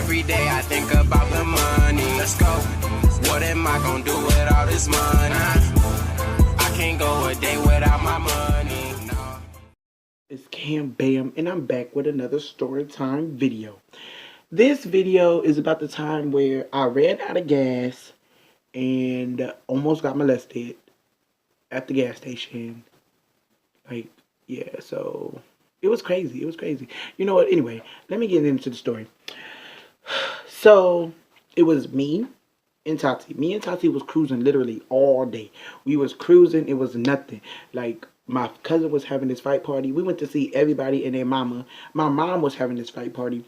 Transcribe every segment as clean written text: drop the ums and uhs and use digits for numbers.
Every day I think about the money. Let's go. What am I gonna do with all this money? I can't go a day without my money. No. It's Cam Bam, and I'm back with another story time video. This video is about the time where I ran out of gas and almost got molested at the gas station. Like, yeah, so it was crazy. It was crazy. You know what? Anyway, let me get into the story. So it was me and Tati. Me and Tati was cruising literally all day. We was cruising. It was nothing. Like, my cousin was having this fight party. We went to see everybody and their mama. My mom was having this fight party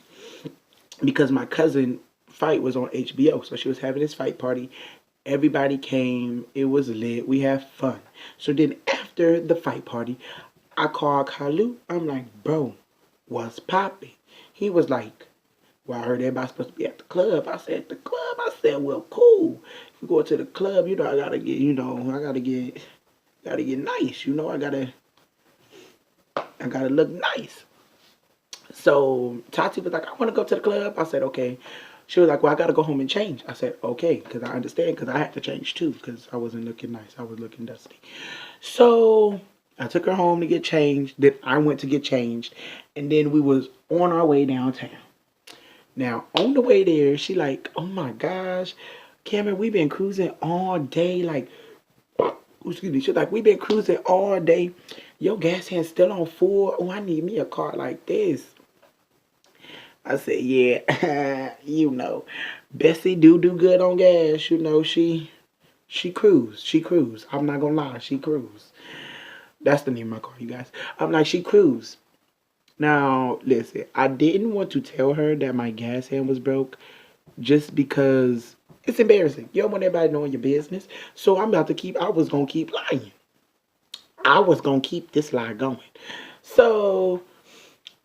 because my cousin fight was on HBO. So she was having this fight party. Everybody came. It was lit. We had fun. So then after the fight party, I called Kalu. I'm like, bro, what's popping? He was like, well, I heard everybody's supposed to be at the club. I said, the club? I said, well, cool. If we go to the club, you know, I gotta get nice. You know, I gotta look nice. So Tati was like, I want to go to the club. I said, okay. She was like, well, I gotta go home and change. I said, okay, because I understand, because I had to change too, because I wasn't looking nice. I was looking dusty. So I took her home to get changed. Then I went to get changed, and then we was on our way downtown. Now, on the way there, she like, oh my gosh, Cameron, we've been cruising all day. Like, excuse me. She's like, we've been cruising all day. Your gas hand's still on full. Oh, I need me a car like this. I said, yeah, you know, Bessie do good on gas. You know, she cruise. She cruise. I'm not gonna lie, she cruise. That's the name of my car, you guys. I'm like, she cruise. Now, listen, I didn't want to tell her that my gas hand was broke just because it's embarrassing. You don't want everybody knowing your business. So I was going to keep lying. I was going to keep this lie going. So,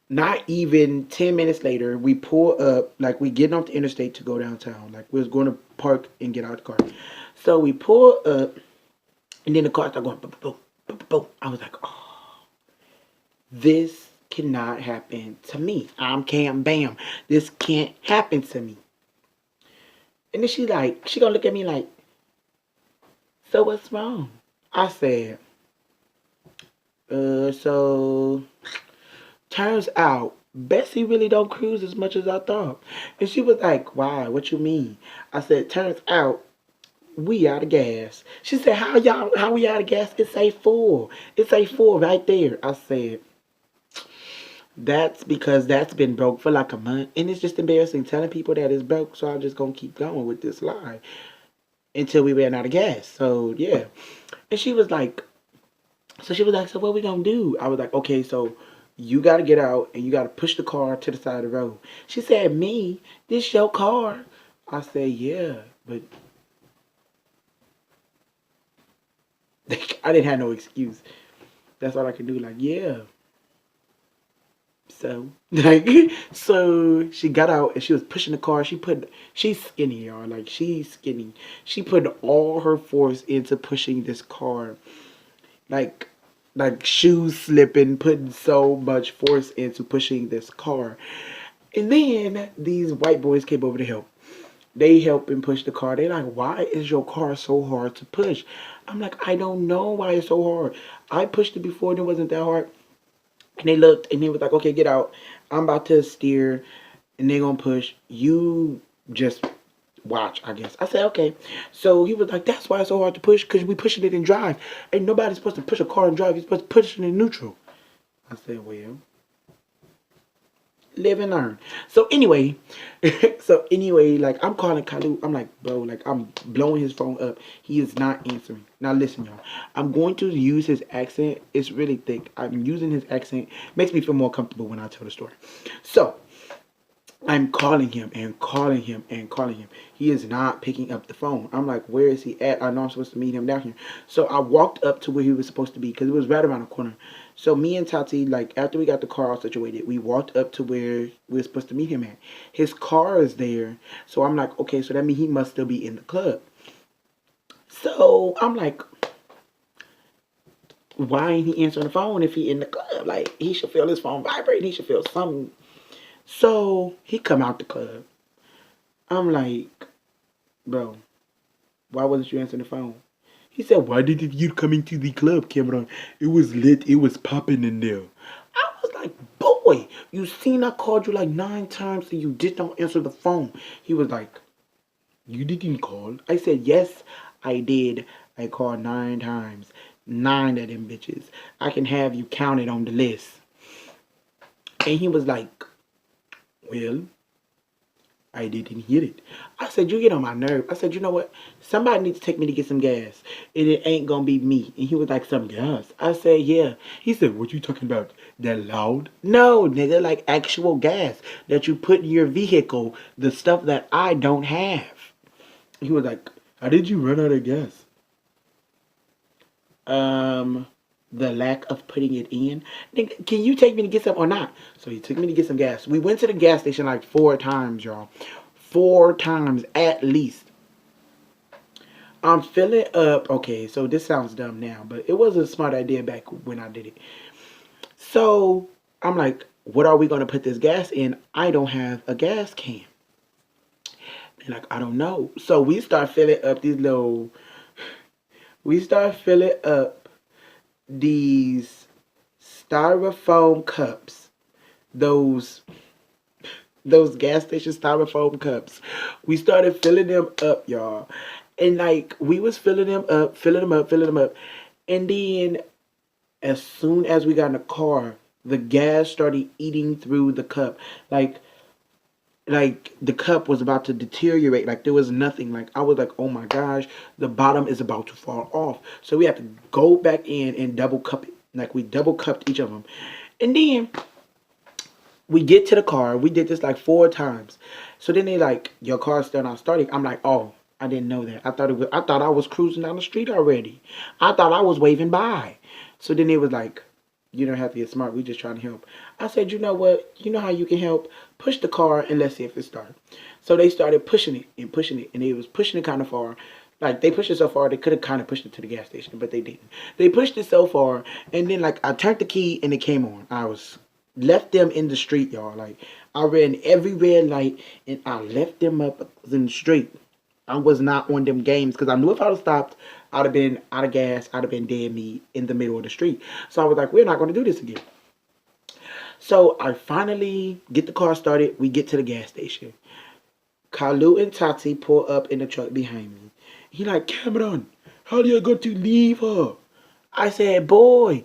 not even 10 minutes later, we pull up, like we getting off the interstate to go downtown. Like we was going to park and get out the car. So we pull up, and then the car started going boom, boom, boom, boom. I was like, oh, this cannot happen to me. I'm Cam Bam. This can't happen to me. And then she gonna look at me like, so what's wrong? I said, so turns out Bessie really don't cruise as much as I thought. And she was like, why? What you mean? I said, turns out we out of gas. She said, how we out of gas? It's a full. It's a full right there. I said, that's because that's been broke for like a month. And it's just embarrassing telling people that it's broke. So I'm just going to keep going with this lie until we ran out of gas. So, yeah. And she was like, so what we going to do? I was like, okay, so you got to get out and you got to push the car to the side of the road. She said, me? This your car? I said, yeah, but I didn't have no excuse. That's all I could do. Like, yeah. So, so she got out and she was pushing the car. She's skinny, y'all. Like, she's skinny. She put all her force into pushing this car. Like shoes slipping, putting so much force into pushing this car. And then these white boys came over to help. They help and push the car. They're like, why is your car so hard to push? I'm like, I don't know why it's so hard. I pushed it before and it wasn't that hard. And they looked and they was like, okay, get out. I'm about to steer and they're going to push. You just watch, I guess. I said, okay. So he was like, that's why it's so hard to push, because we pushing it in drive. Ain't nobody supposed to push a car in drive. You're supposed to push it in neutral. I said, well, live and learn. So anyway, like I'm calling Kalu. I'm like, bro, like I'm blowing his phone up. He is not answering. Now listen, y'all. I'm going to use his accent. It's really thick. I'm using his accent. Makes me feel more comfortable when I tell the story. So I'm calling him and calling him and calling him. He is not picking up the phone. I'm like, where is he at? I know I'm supposed to meet him down here. So I walked up to where he was supposed to be, because it was right around the corner. So me and Tati, like, after we got the car all situated, we walked up to where we were supposed to meet him at. His car is there. So I'm like, okay, so that means he must still be in the club. So I'm like, why ain't he answering the phone if he in the club? Like, he should feel his phone vibrate. He should feel something. So he come out the club. I'm like, bro, why wasn't you answering the phone? He said, why didn't you come into the club, Cameron? It was lit. It was popping in there. I was like, boy, you seen I called you like 9 times and you did not answer the phone. He was like, you didn't call. I said, yes, I did. I called 9 times. 9 of them bitches. I can have you counted on the list. And he was like, well, I didn't hear it. I said, you get on my nerve. I said, you know what? Somebody needs to take me to get some gas. And it ain't gonna be me. And he was like, some gas? I said, yeah. He said, what you talking about? That loud? No, nigga, like actual gas that you put in your vehicle. The stuff that I don't have. He was like, how did you run out of gas? The lack of putting it in. Nigga, can you take me to get some or not? So he took me to get some gas. We went to the gas station like 4 times, y'all. 4 times at least. I'm filling up. Okay, so this sounds dumb now, but it was a smart idea back when I did it. So I'm like, what are we going to put this gas in? I don't have a gas can. They're like, I don't know. So we start filling up these styrofoam cups. Those gas station styrofoam cups. We started filling them up, y'all. And like we was filling them up, filling them up, filling them up. And then as soon as we got in the car, the gas started eating through the cup. Like the cup was about to deteriorate. Like there was nothing. Like I was like, oh my gosh, the bottom is about to fall off. So we had to go back in and double cup it. Like we double cupped each of them. And then we get to the car. We did this like 4 times. So then they like, your car's still not starting. I'm like, oh, I didn't know that. I thought I was cruising down the street already. I thought I was waving by. So then they was like, you don't have to get smart. We just trying to help. I said, you know what? You know how you can help? Push the car and let's see if it starts. So they started pushing it and pushing it. And they was pushing it kind of far. Like they pushed it so far they could have kind of pushed it to the gas station, but they didn't. They pushed it so far, and then like I turned the key and it came on. I was left them in the street, y'all. Like I ran every red light and I left them up in the street. I was not on them games because I knew if I would have stopped, I'd have been out of gas. I'd have been dead meat in the middle of the street. So I was like, we're not going to do this again. So I finally get the car started. We get to the gas station. Kalu and Tati pull up in the truck behind me. He like, Cameron, how are you going to leave her? I said, boy,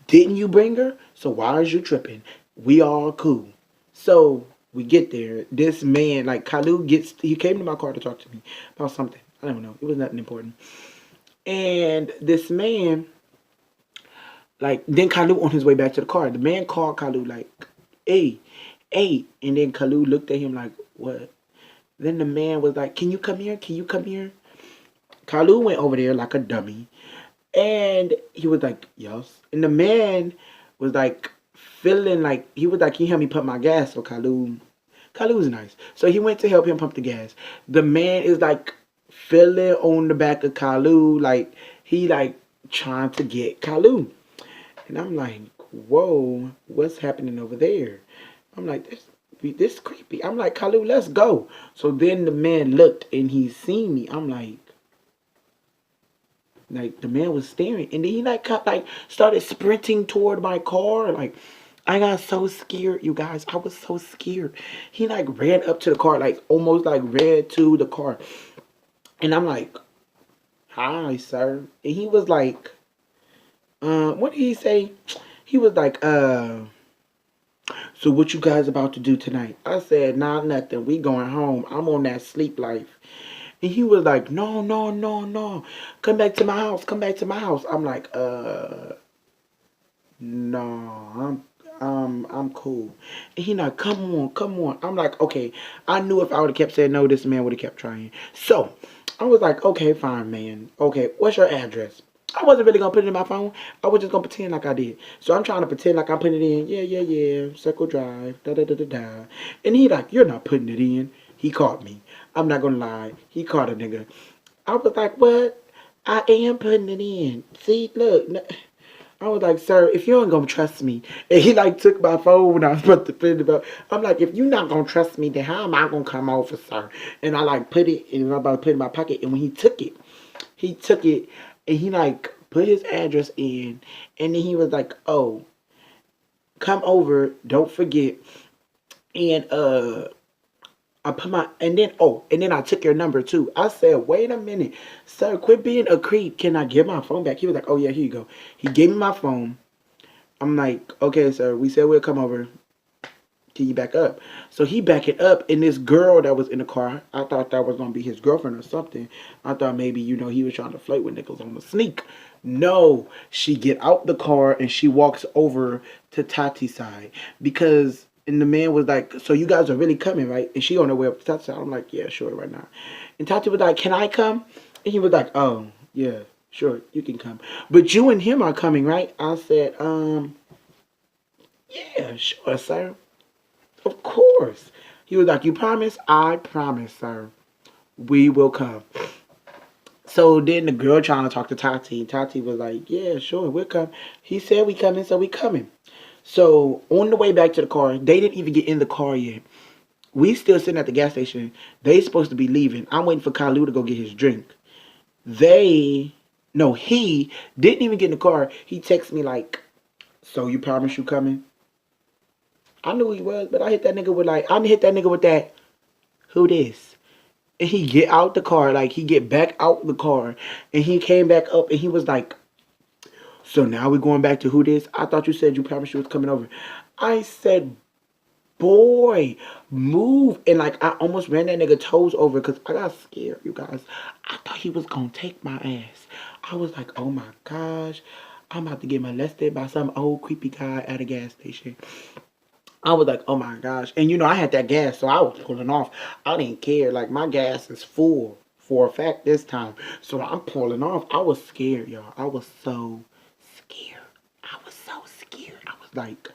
didn't you bring her? So why is you tripping? We all cool. So we get there. This man, like Kalu he came to my car to talk to me about something. I don't know. It was nothing important. And this man, like, then Kalu on his way back to the car. The man called Kalu like, hey, hey. And then Kalu looked at him like, what? Then the man was like, can you come here? Can you come here? Kalu went over there like a dummy. And he was like, yes. And the man was like feeling like, he was like, can you help me pump my gas? So Kalu was nice. So he went to help him pump the gas. The man is like feeling on the back of Kalu. Like he like trying to get Kalu. And I'm like, whoa, what's happening over there? I'm like, this is creepy. I'm like, Kalu, let's go. So then the man looked and he seen me. I'm like the man was staring, and then he like started sprinting toward my car. Like I got so scared, you guys. I was so scared. He like ran up to the car, like almost like ran to the car, and I'm like, "Hi, sir." And he was like, what did he say? He was like, so what you guys about to do tonight? I said, nah, nothing. We going home. I'm on that sleep life. And he was like, no, no, no, no. Come back to my house. Come back to my house. I'm like, no, I'm cool. And he like, come on, come on. I'm like, okay. I knew if I would have kept saying no, this man would have kept trying. So I was like, okay, fine, man. Okay, what's your address? I wasn't really gonna put it in my phone. I was just gonna pretend like I did. So I'm trying to pretend like I'm putting it in. Yeah, yeah, yeah. Circle Drive. Da da da da da. And he like, you're not putting it in. He caught me. I'm not gonna lie. He caught a nigga. I was like, what? I am putting it in. See, look. I was like, sir, if you ain't gonna trust me, and he like took my phone when I was about to put it up. I'm like, if you're not gonna trust me, then how am I gonna come over, sir? And I like put it, and I'm about to put it in my pocket. And when he took it, and he like put his address in, and then he was like, oh, come over, don't forget, and I put my and then I took your number too. I said, wait a minute, sir, quit being a creep. Can I get my phone back? He was like, oh yeah, here you go. He gave me my phone. I'm like, okay, sir, we said we'll come over. Can you back up? So he back it up, and this girl that was in the car, I thought that was gonna be his girlfriend or something. I thought maybe, he was trying to flirt with Nichols on the sneak. No, she get out the car and she walks over to Tati's side because and the man was like, so you guys are really coming, right? And she on her way up to Tati's side. I'm like, yeah, sure, right now. And Tati was like, can I come? And he was like, oh, yeah, sure, you can come. But you and him are coming, right? I said, yeah, sure, sir. Of course. He was like, you promise? I promise, sir. We will come. So then the girl trying to talk to Tati. Tati was like, yeah, sure, we'll come. He said we coming, so we coming. So on the way back to the car, they didn't even get in the car yet. We still sitting at the gas station. They supposed to be leaving. I'm waiting for Kalu to go get his drink. He didn't even get in the car. He texted me like, so you promise you coming? I knew he was, but I hit that nigga with that, who this? And he get out the car, like he get back out the car, and he came back up and he was like, so now we going back to who this? I thought you said you promised you was coming over. I said, boy, move. And like I almost ran that nigga toes over because I got scared, you guys. I thought he was gonna take my ass. I was like, oh my gosh, I'm about to get molested by some old creepy guy at a gas station. I was like, oh my gosh. And I had that gas, so I was pulling off. I didn't care. Like, my gas is full for a fact this time. So I'm pulling off. I was scared, y'all. I was so scared. I was so scared. I was like,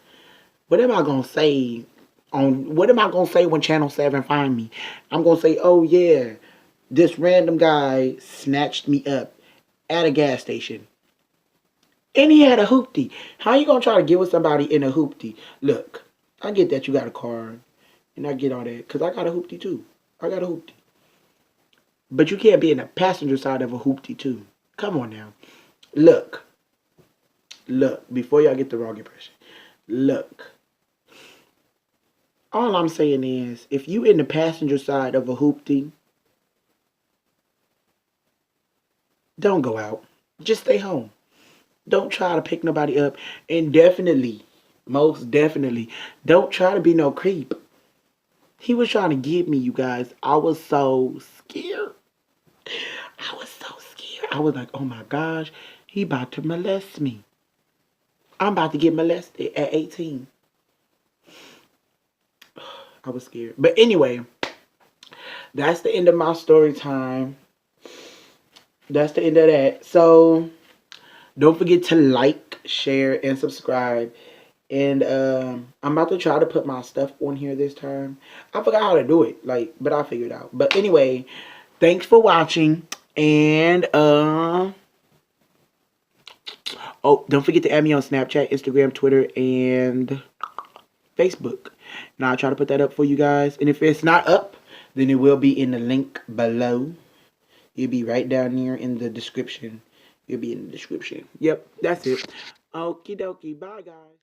what am I going to say? What am I going to say when Channel 7 find me? I'm going to say, oh yeah, this random guy snatched me up at a gas station. And he had a hoopty. How you going to try to get with somebody in a hoopty? Look. I get that you got a car, and I get all that, because I got a hoopty too. I got a hoopty. But you can't be in the passenger side of a hoopty too. Come on now. Look, before y'all get the wrong impression. Look, all I'm saying is, if you in the passenger side of a hoopty, don't go out. Just stay home. Don't try to pick nobody up, and definitely, most definitely, don't try to be no creep. He was trying to get me, you guys. I was so scared. I was so scared. I was like, oh my gosh, he about to molest me. I'm about to get molested at 18. I was scared. But anyway, that's the end of my story time. That's the end of that. So, don't forget to like, share, and subscribe. And I'm about to try to put my stuff on here this time. I forgot how to do it, but I figured it out. But anyway, thanks for watching. And oh, don't forget to add me on Snapchat, Instagram, Twitter, and Facebook. And I'll try to put that up for you guys. And if it's not up, then it will be in the link below. It'll be right down there in the description. It'll be in the description. Yep, that's it. Okie dokie. Bye, guys.